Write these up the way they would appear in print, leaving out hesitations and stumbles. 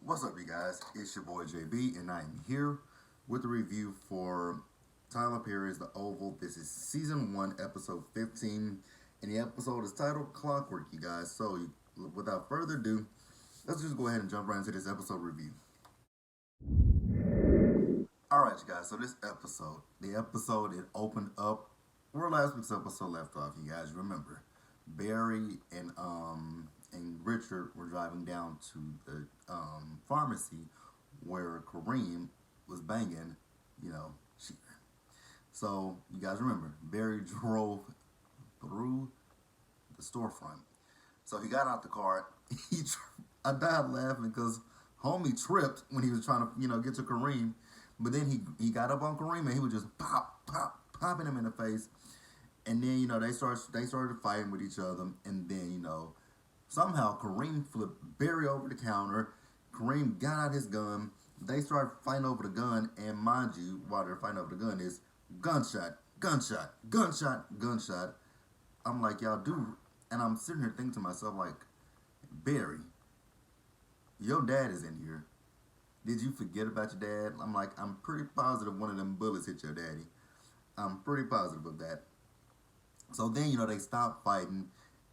What's up, you guys? It's your boy JB, and I am here with a review for Tyler Perry's The Oval. This is season 1, episode 15, and the episode is titled Clockwork, you guys. So, without further ado, let's just go ahead and jump right into this episode review. Alright, you guys, so the episode, it opened up where last week's episode left off, you guys remember. Barry and Richard were driving down to the pharmacy where Kareem was banging, Sheeran. So, you guys remember, Barry drove through the storefront. So he got out the car. I died laughing because homie tripped when he was trying to, get to Kareem. But then he got up on Kareem and he was just popping him in the face. And then, they started fighting with each other. And then, somehow Kareem flipped Barry over the counter. Kareem got out his gun. They started fighting over the gun. And mind you, while they're fighting over the gun is gunshot, gunshot, gunshot, gunshot. I'm like, y'all do. And I'm sitting here thinking to myself, like, Barry, your dad is in here. Did you forget about your dad? I'm like, I'm pretty positive one of them bullets hit your daddy. I'm pretty positive of that. So then, they stopped fighting,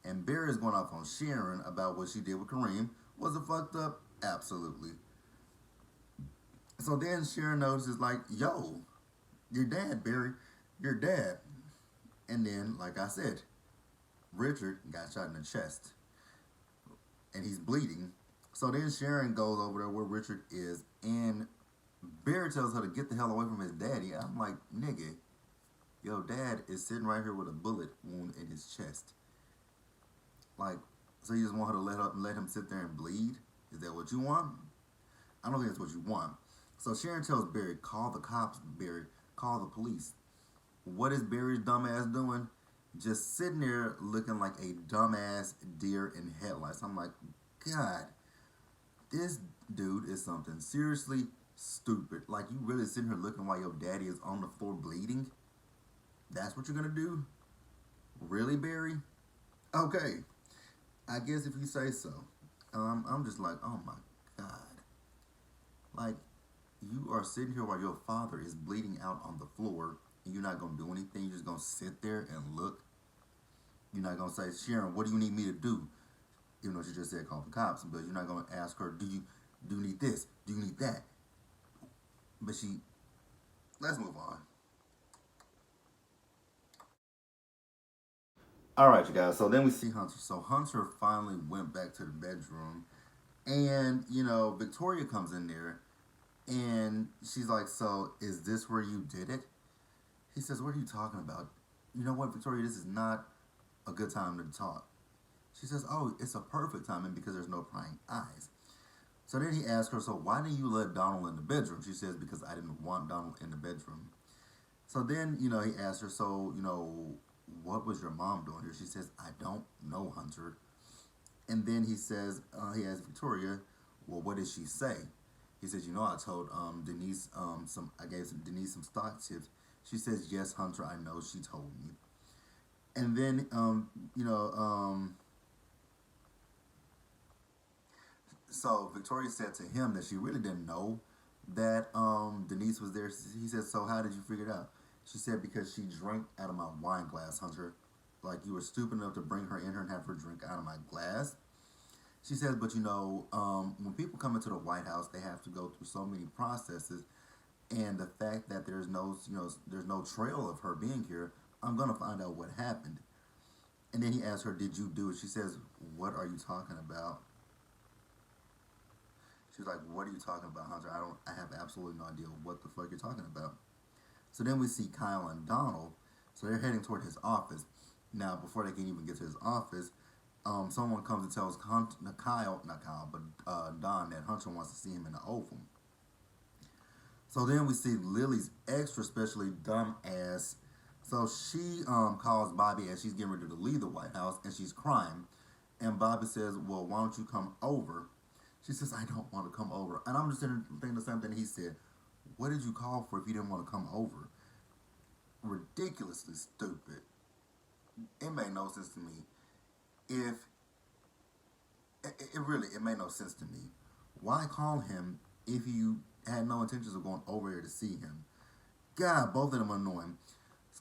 and Barry is going off on Sharon about what she did with Kareem. Was it fucked up? Absolutely. So then Sharon notices, like, yo, your dad, Barry, your dad. And then, like I said, Richard got shot in the chest, and he's bleeding. So then Sharon goes over there where Richard is, and Barry tells her to get the hell away from his daddy. I'm like, nigga, your dad is sitting right here with a bullet wound in his chest. Like, so you just want her to let him sit there and bleed? Is that what you want? I don't think that's what you want. So Sharon tells Barry, call the cops, Barry. Call the police. What is Barry's dumbass doing? Just sitting there looking like a dumbass deer in headlights. I'm like, God, this dude is something seriously stupid. Like, you really sitting here looking while your daddy is on the floor bleeding? That's what you're gonna do? Really, Barry? Okay, I guess if you say so. I'm just like, oh my God. Like, you are sitting here while your father is bleeding out on the floor, and you're not gonna do anything. You're just gonna sit there and look. You're not gonna say, Sharon, what do you need me to do? Even though she just said call the cops, but you're not gonna ask her, do you need this? Do you need that? But let's move on. Alright, you guys, so then we see Hunter. So Hunter finally went back to the bedroom, and, Victoria comes in there, and she's like, so is this where you did it? He says, what are you talking about? You know what, Victoria, this is not a good time to talk. She says, oh, it's a perfect timing because there's no prying eyes. So then he asks her, so why didn't you let Donald in the bedroom? She says, because I didn't want Donald in the bedroom. So then, he asks her, so, what was your mom doing here? She says, I don't know, Hunter. And then he says, he asks Victoria, well, what did she say? He says, I told Denise I gave Denise some stock tips. She says, yes, Hunter, I know, she told me. And then, so Victoria said to him that she really didn't know that Denise was there. He said, so how did you figure it out? She said, because she drank out of my wine glass, Hunter. Like, you were stupid enough to bring her in here and have her drink out of my glass. She says, but when people come into the White House, they have to go through so many processes. And the fact that there's no trail of her being here, I'm going to find out what happened. And then he asked her, did you do it? She says, what are you talking about? She's like, what are you talking about, Hunter? I have absolutely no idea what the fuck you're talking about. So then we see Kyle and Donald. So they're heading toward his office. Now, before they can even get to his office, someone comes and tells Don that Hunter wants to see him in the Oval. So then we see Lily's extra specially dumb ass. So she calls Bobby as she's getting ready to leave the White House, and she's crying. And Bobby says, well, why don't you come over? She says, I don't want to come over. And I'm just thinking the same thing he said. What did you call for if you didn't want to come over? Ridiculously stupid. It made no sense to me. If it made no sense to me. Why call him if you had no intentions of going over there to see him? God, both of them are annoying.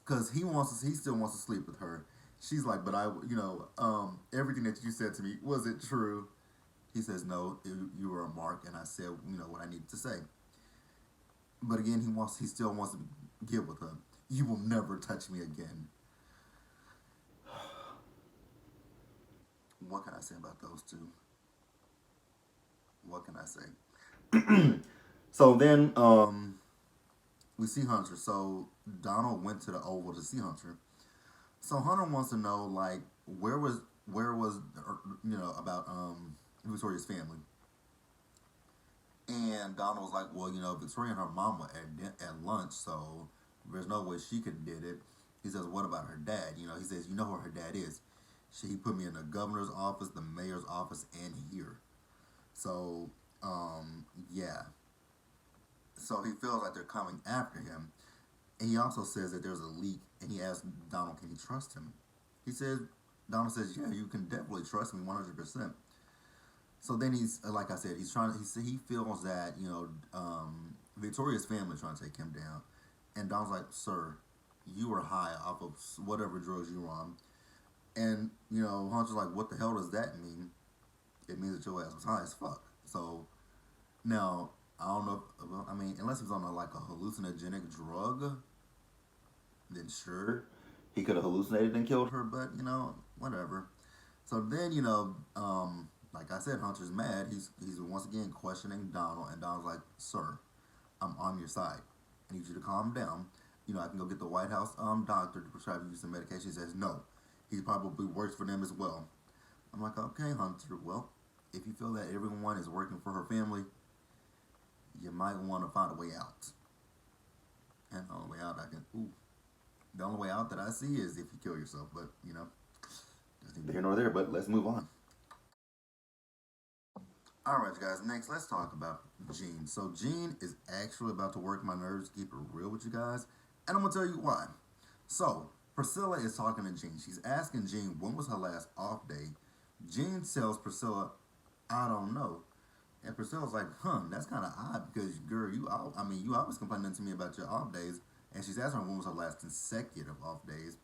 Because he still wants to sleep with her. She's like, but everything that you said to me, was it true? He says, no, you were a mark, and I said, what I needed to say. But again, he still wants to get with her. You will never touch me again. What can I say about those two? What can I say? So then, we see Hunter. So Donald went to the Oval to see Hunter. So Hunter wants to know, like, where was about Victoria's family. And Donald was like, well, Victoria and her mom were at lunch, so there's no way she could have did it. He says, what about her dad? He says, you know where her dad is. He put me in the governor's office, the mayor's office, and here. So, yeah. So he feels like they're coming after him. And he also says that there's a leak, and he asks Donald, can he trust him? Donald says, yeah, you can definitely trust me 100%. So then he's, like I said, he feels that, Victoria's family trying to take him down. And Don's like, sir, you were high off of whatever drugs you were on. And, Hunter's like, what the hell does that mean? It means that your ass was high as fuck. So, now, I don't know, well, I mean, unless he's on like a hallucinogenic drug, then sure, he could have hallucinated and killed her, but, whatever. So then, like I said, Hunter's mad. He's once again questioning Donald, and Donald's like, "Sir, I'm on your side. I need you to calm down. I can go get the White House doctor to prescribe you some medication." He says, "No, he probably works for them as well." I'm like, "Okay, Hunter. Well, if you feel that everyone is working for her family, you might want to find a way out." And the only way out that I see is if you kill yourself. But that's neither here nor there. But let's move on. Alright, guys, next let's talk about Gene. So, Gene is actually about to work my nerves to keep it real with you guys, and I'm going to tell you why. So, Priscilla is talking to Gene. She's asking Gene when was her last off day. Gene tells Priscilla, I don't know. And Priscilla's like, that's kind of odd because, girl, you always complaining to me about your off days. And she's asking her when was her last consecutive off days.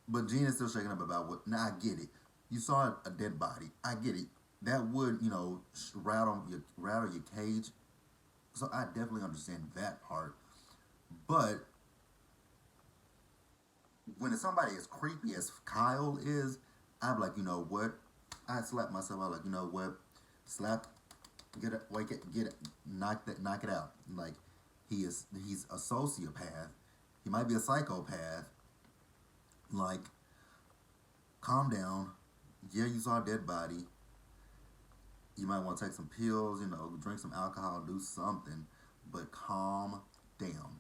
But Gene is still shaking up about what. Now, I get it. You saw a dead body. I get it. That would, rattle your cage. So I definitely understand that part. But when it's somebody as creepy as Kyle is, I'd be like, you know what? I'd slap myself out like, you know what? Slap, get it, wake it, get it, knock it out. Like he's a sociopath. He might be a psychopath. Like, calm down. Yeah, you saw a dead body. You might want to take some pills, drink some alcohol, do something, but calm down.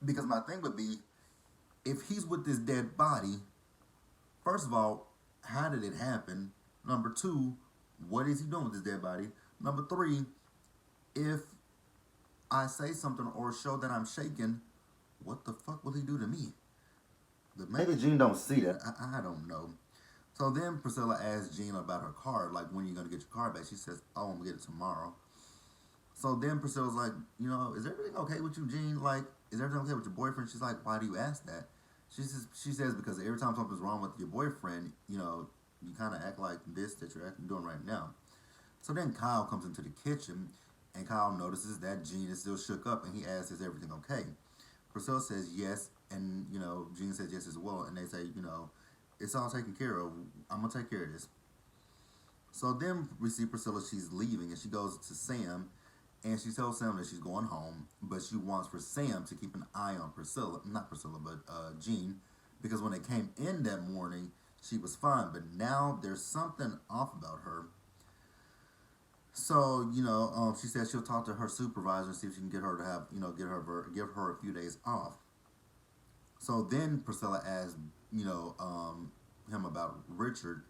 Because my thing would be, if he's with this dead body, first of all, how did it happen? Number two, what is he doing with this dead body? Number three, if I say something or show that I'm shaking, what the fuck will he do to me? But maybe Gene don't see that. I don't know. So then Priscilla asks Gina about her car, like, when are you going to get your car back? She says, oh, I'm going to get it tomorrow. So then Priscilla's like, is everything okay with you, Gene? Like, is everything okay with your boyfriend? She's like, why do you ask that? She says because every time something's wrong with your boyfriend, you kind of act like this that you're doing right now. So then Kyle comes into the kitchen, and Kyle notices that Gene is still shook up, and he asks, is everything okay? Priscilla says yes, and, Gene says yes as well, and they say, it's all taken care of. I'm going to take care of this. So then we see Priscilla, she's leaving, and she goes to Sam, and she tells Sam that she's going home, but she wants for Sam to keep an eye on Gene, because when they came in that morning, she was fine, but now there's something off about her. So, she said she'll talk to her supervisor and see if she can get her to have, give her a few days off. So then Priscilla asks, him about Richard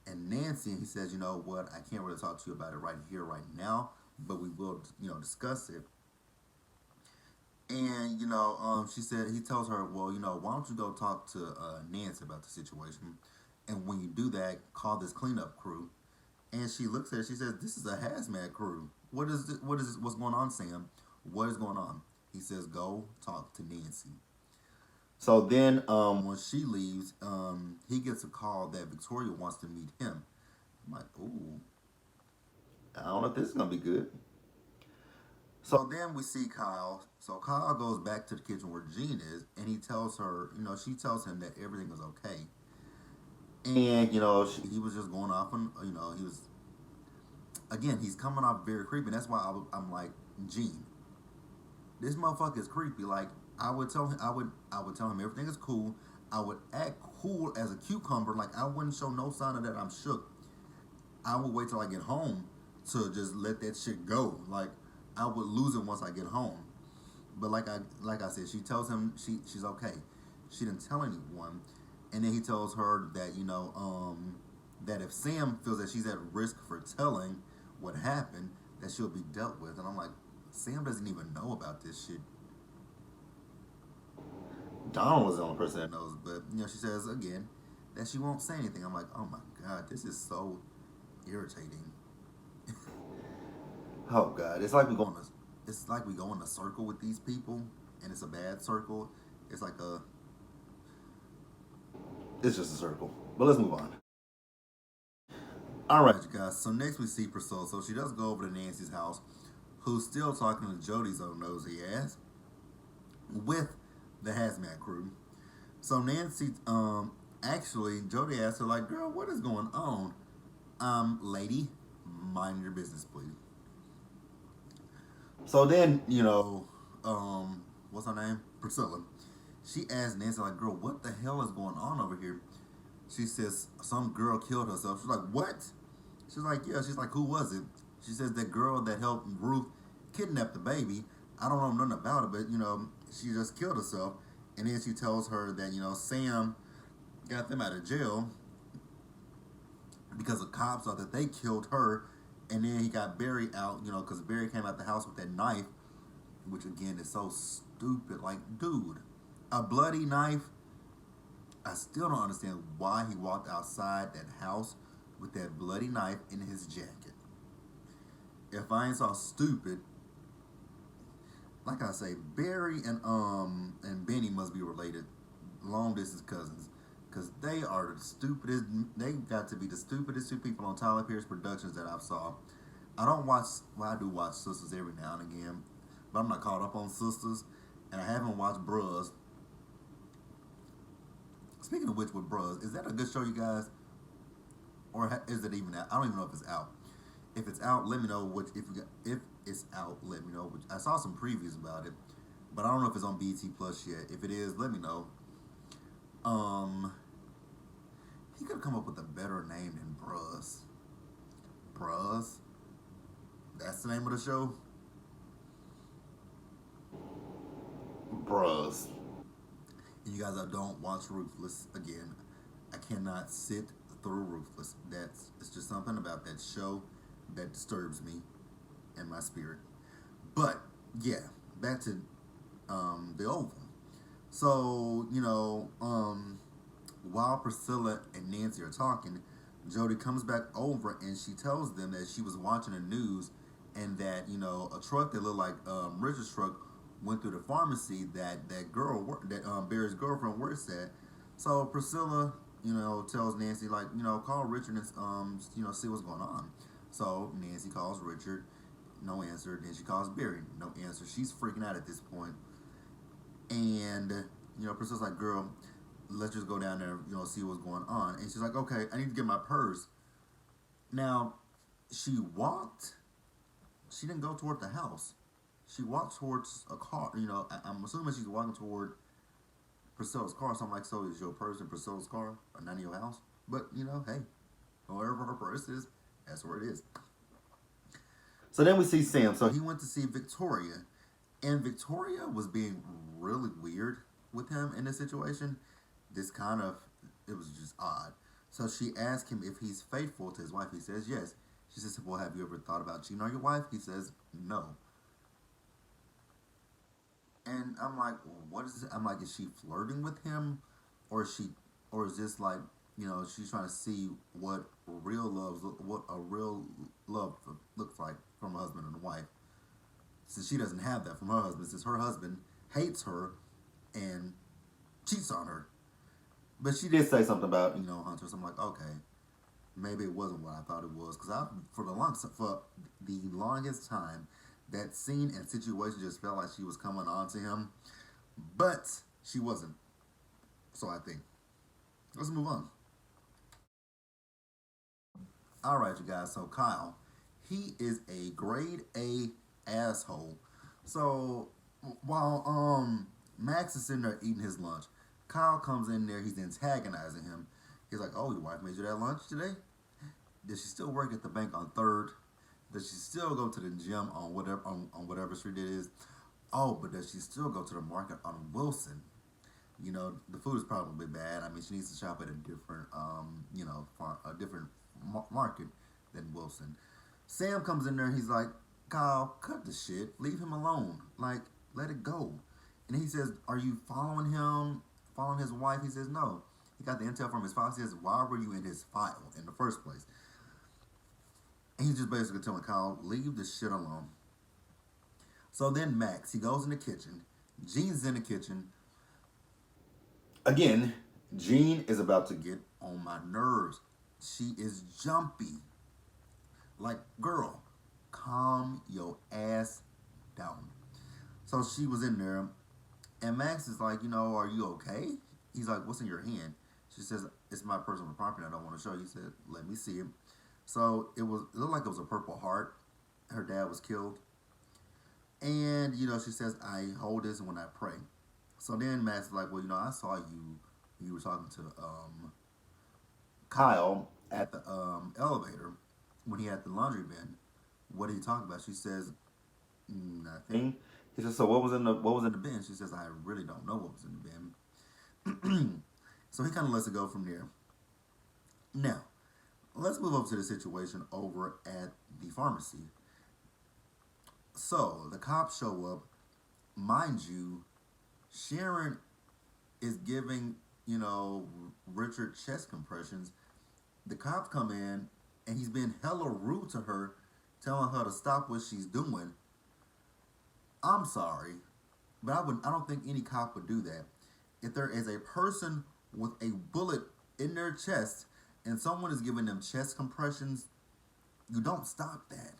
and Nancy, and he says, you know what, I can't really talk to you about it right here, right now, but we will, discuss it. And, he tells her, well, why don't you go talk to Nancy about the situation? And when you do that, call this cleanup crew. And she looks at it. She says, "This is a hazmat crew. What's going on, Sam? What is going on?" He says, "Go talk to Nancy." So then, when she leaves, he gets a call that Victoria wants to meet him. I'm like, "Ooh, I don't know if this is gonna be good." So then we see Kyle. So Kyle goes back to the kitchen where Jean is, and he tells her, she tells him that everything is okay. And he was just going off, and he was again. He's coming off very creepy. And that's why I'm like, Jean, this motherfucker is creepy. Like I would tell him everything is cool. I would act cool as a cucumber. Like I wouldn't show no sign of that I'm shook. I would wait till I get home to just let that shit go. Like I would lose it once I get home. But like I said, she tells him she's okay. She didn't tell anyone, and then he tells her that that if Sam feels that she's at risk for telling what happened, that she'll be dealt with. And I'm like, Sam doesn't even know about this shit. Donald was the only person that knows, but she says again that she won't say anything. I'm like, oh my god, this is so irritating. Oh god, it's like we go in a circle with these people, and it's a bad circle. It's like it's just a circle. But let's move on. All right, you guys. So next we see Priscilla. So she does go over to Nancy's house, who's still talking to Jody's old nosy ass with the hazmat crew. So Nancy, actually, Jody asks her like, "Girl, what is going on?" Lady, mind your business, please. So then, what's her name? Priscilla. She asks Nancy like, "Girl, what the hell is going on over here?" She says some girl killed herself. She's like, "What?" She's like, "Yeah." She's like, "Who was it?" She says that girl that helped Ruth kidnap the baby. I don't know nothing about it, but she just killed herself. And then she tells her that Sam got them out of jail because the cops thought that they killed her, and then he got Barry out, because Barry came out the house with that knife, which again is so stupid. Like, dude, a bloody knife. I still don't understand why he walked outside that house with that bloody knife in his jacket. If I ain't so stupid, like I say, Barry and Benny must be related, long distance cousins, because they are the stupidest. They got to be the stupidest two people on Tyler Perry's Productions that I've saw. I don't watch. Well, I do watch Sisters every now and again, but I'm not caught up on Sisters, and I haven't watched Bros. Speaking of which, with Bros, is that a good show, you guys, or is it even out? I don't even know if it's out. If it's out, let me know. If it's out, let me know. Which, I saw some previews about it, but I don't know if it's on BT Plus yet. If it is, let me know. Um, he could have come up with a better name than Bros. Bros. That's the name of the show. Bros. And you guys that don't watch Ruthless, again, I cannot sit through Ruthless. It's just something about that show that disturbs me and my spirit. But yeah, back to the Oval. So while Priscilla and Nancy are talking, Jody comes back over and she tells them that she was watching the news and that a truck that looked like Richard's truck went through the pharmacy that girl that Barry's girlfriend works at. So Priscilla tells Nancy like call Richard and see what's going on. So Nancy calls Richard, no answer. Then she calls Barry, no answer. She's freaking out at this point, and Priscilla's like, "Girl, let's just go down there, see what's going on." And she's like, "Okay, I need to get my purse." Now, she walked. She didn't go toward the house. She walked towards a car. I'm assuming she's walking toward Priscilla's car. So I'm like, "So is your purse in Priscilla's car, or not in your house?" But hey, wherever her purse is, that's where it is. So then we see Sam. So he went to see Victoria, and Victoria was being really weird with him in this situation. This kind of, it was just odd. So she asked him if he's faithful to his wife. He says yes. She says, "Well, have you ever thought about cheating on your wife?" He says no. And I'm like, well, what is this? I'm like, is she flirting with him, or is she, or is this like, she's trying to see what what a real love looks like from a husband and a wife. Since she doesn't have that from her husband, since her husband hates her and cheats on her. But she did say something about Hunter. So I'm like, okay, maybe it wasn't what I thought it was. Because I for the longest time, that scene and situation just felt like she was coming on to him, but she wasn't. So I think let's move on. All right, you guys. So Kyle, he is a grade A asshole. So while Max is sitting there eating his lunch, Kyle comes in there. He's antagonizing him. He's like, "Oh, your wife made you that lunch today? Does she still work at the bank on Third? Does she still go to the gym on whatever street it is? Oh, but does she still go to the market on Wilson? The food is probably bad. I mean, she needs to shop at a different a different market than Wilson." Sam comes in there. He's like, "Kyle, cut the shit. Leave him alone. Like, let it go." And he says, "Are you following him? Following his wife?" He says, "No." He got the intel from his file. He says, "Why were you in his file in the first place?" And he's just basically telling Kyle, "Leave the shit alone." So then Max, he goes in the kitchen. Gene's in the kitchen. Again, Gene is about to get on my nerves. She is jumpy. Like, girl, calm your ass down. So she was in there, and Max is like, "Are you okay?" He's like, "What's in your hand?" She says, "It's my personal property. I don't want to show you." He said, "Let me see it." So it looked like it was a Purple Heart. Her dad was killed. And, she says, "I hold this when I pray." So then Max is like, "Well, I saw you were talking to Kyle at the elevator when he had the laundry bin. What did he talk about?" She says, "Nothing." He says, "So what was in the bin?" She says, "I really don't know what was in the bin." So he kind of lets it go from there. Now, let's move over to the situation over at the pharmacy. So the cops show up. Mind you, Sharon is giving, Richard chest compressions. The cops come in and he's being hella rude to her, telling her to stop what she's doing. I'm sorry, but I don't think any cop would do that. If there is a person with a bullet in their chest and someone is giving them chest compressions, you don't stop that.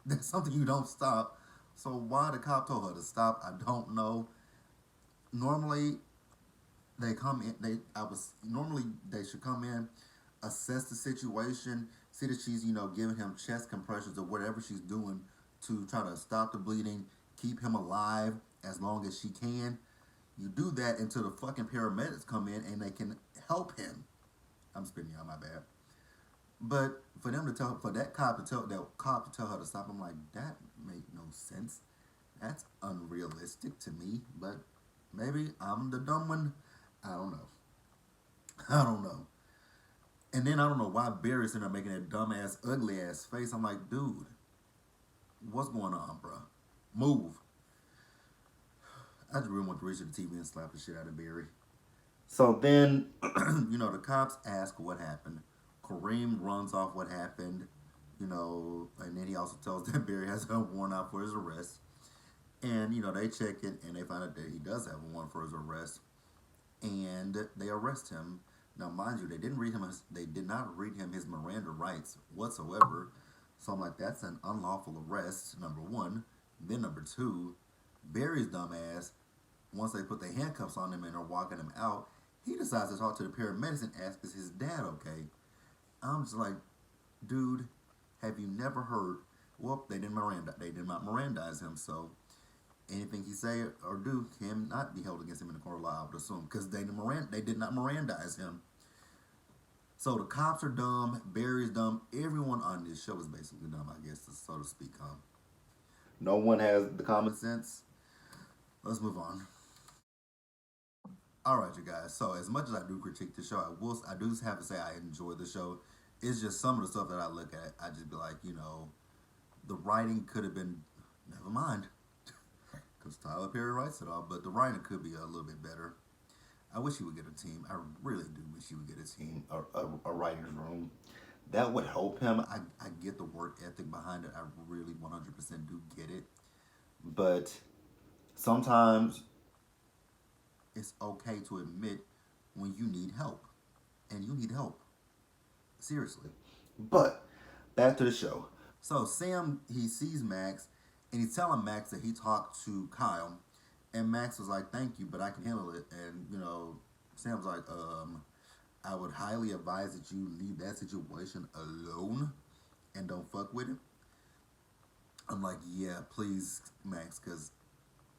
That's something you don't stop. So why the cop told her to stop, I don't know. Normally they come in. They should come in, assess the situation, see that she's giving him chest compressions or whatever she's doing to try to stop the bleeding, keep him alive as long as she can. You do that until the fucking paramedics come in and they can help him. I'm spitting out, my bad. But for that cop to tell her to stop, I'm like, that make no sense. That's unrealistic to me. But maybe I'm the dumb one. I don't know. I don't know. And then I don't know why Barry's in there making that dumbass, ugly ass face. I'm like, dude, what's going on, bro? Move. I just really want to reach to the TV and slap the shit out of Barry. So then, the cops ask what happened. Kareem runs off what happened, and then he also tells that Barry has a warrant out for his arrest. And, they check it and they find out that he does have a warrant for his arrest. And they arrest him. Now, mind you, they did not read him his Miranda rights whatsoever. So I'm like, that's an unlawful arrest, number one. Then number two, Barry's dumbass, once they put the handcuffs on him and are walking him out, he decides to talk to the paramedics and ask, "Is his dad okay?" I'm just like, dude, have you never heard? Well, they did not Mirandize him, so anything he say or do can not be held against him in the court of law, I would assume, because they did not Mirandize him. So the cops are dumb, Barry's dumb, everyone on this show is basically dumb, I guess, so to speak. No one has the common sense. Let's move on. All right, you guys. So as much as I do critique the show, I do have to say I enjoy the show. It's just some of the stuff that I look at, I just be like, the writing could have been, never mind, because Tyler Perry writes it all, but the writing could be a little bit better. I wish he would get a team. I really do wish he would get a team, a writer's room. that would help him. I get the work ethic behind it. I really 100% do get it. But sometimes it's okay to admit when you need help. And you need help. Seriously. But back to the show. So Sam, he sees Max and he's telling Max that he talked to Kyle. And Max was like, thank you, but I can handle it. And, Sam's like, I would highly advise that you leave that situation alone and don't fuck with it. I'm like, yeah, please, Max, because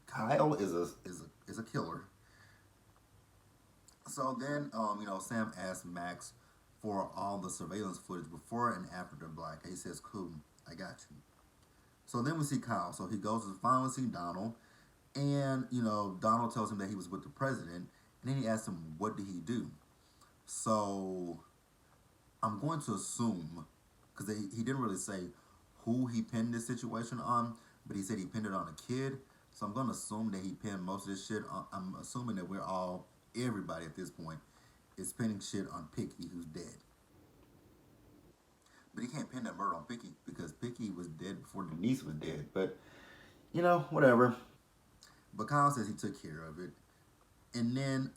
Kyle is a killer. So then, Sam asked Max for all the surveillance footage before and after the black. He says, cool, I got you. So then we see Kyle. So he goes to finally see Donald. And, Donald tells him that he was with the president. And then he asks him, what did he do? So I'm going to assume, because he didn't really say who he pinned this situation on, but he said he pinned it on a kid. So I'm going to assume that he pinned most of this shit on, I'm assuming that everybody at this point, is pinning shit on Picky, who's dead. But he can't pin that murder on Picky because Picky was dead before Denise was dead. But, whatever. But Kyle says he took care of it. And then,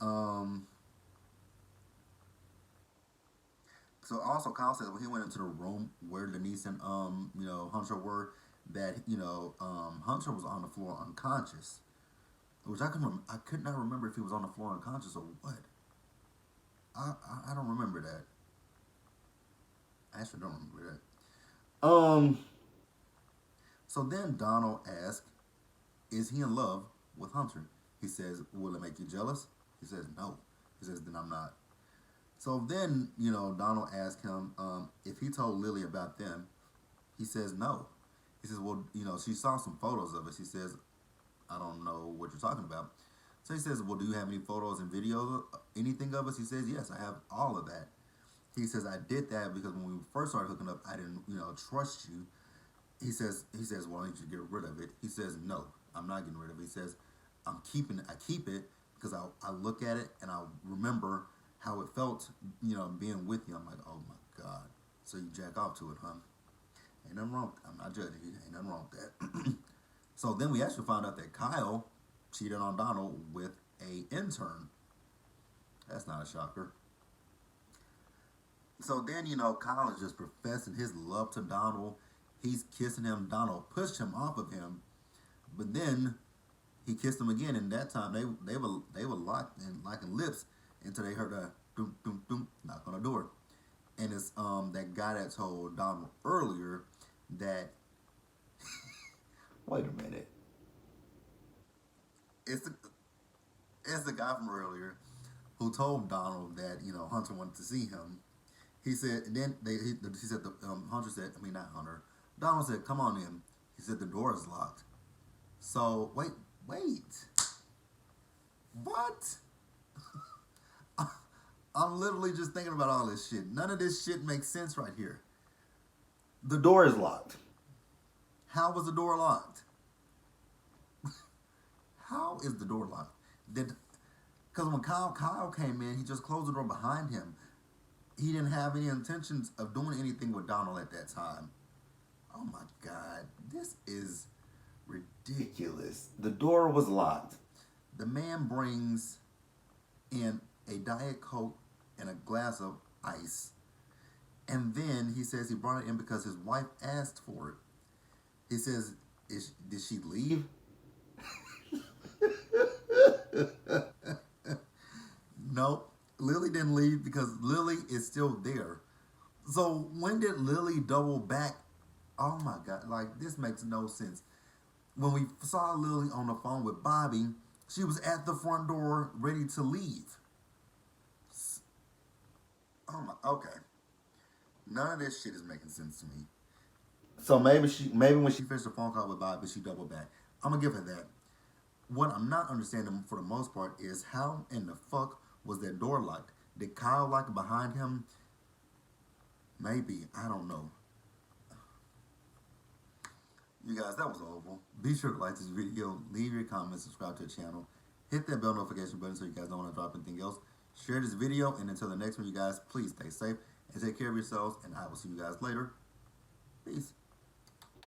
so also Kyle says when he went into the room where Denise and, Hunter were, that, Hunter was on the floor unconscious. Which I could not remember if he was on the floor unconscious or what. I don't remember that. I actually don't remember that. So then Donald asks, is he in love with Hunter? He says, will it make you jealous? He says, no. He says, then I'm not. So then, Donald asks him if he told Lily about them. He says, no. He says, well, she saw some photos of us. He says, I don't know what you're talking about. So he says, well, do you have any photos and videos, anything of us? He says, yes, I have all of that. He says, I did that because when we first started hooking up, I didn't, trust you. He says, well, I need you to get rid of it. He says, no, I'm not getting rid of it. He says, I keep it because I look at it and I remember how it felt, being with you. I'm like, oh my God. So you jack off to it, huh? Ain't nothing wrong. I'm not judging you. Ain't nothing wrong with that. So then we actually found out that Kyle cheated on Donald with a intern. That's not a shocker. So then, Kyle is just professing his love to Donald. He's kissing him. Donald pushed him off of him. But then he kissed him again, and that time they were locked and locking lips until they heard a doom doom doom knock on the door. And it's that guy that told Donald earlier that wait a minute. It's the guy from earlier who told Donald that Hunter wanted to see him. He said, and then he said Hunter said, I mean not Hunter. Donald said, "Come on in." He said the door is locked. So wait, what? I'm literally just thinking about all this shit. None of this shit makes sense right here. The door is locked. How was the door locked? How is the door locked? Because when Kyle came in, he just closed the door behind him. He didn't have any intentions of doing anything with Donald at that time. Oh my God, this is ridiculous. The door was locked. The man brings in a Diet Coke and a glass of ice. And then he says he brought it in because his wife asked for it. He says, did she leave? Nope. Lily didn't leave because Lily is still there. So when did Lily double back? Oh my God, like this makes no sense. When we saw Lily on the phone with Bobby, she was at the front door ready to leave. Oh my, okay. None of this shit is making sense to me. So maybe when she finished the phone call with Bobby, she doubled back. I'm gonna give her that. What I'm not understanding for the most part is how in the fuck was that door locked? Did Kyle lock it behind him? Maybe. I don't know. You guys, that was awful. Be sure to like this video, leave your comments, subscribe to the channel, hit that bell notification button so you guys don't want to drop anything else. Share this video, and until the next one, you guys, please stay safe and take care of yourselves, and I will see you guys later. Peace.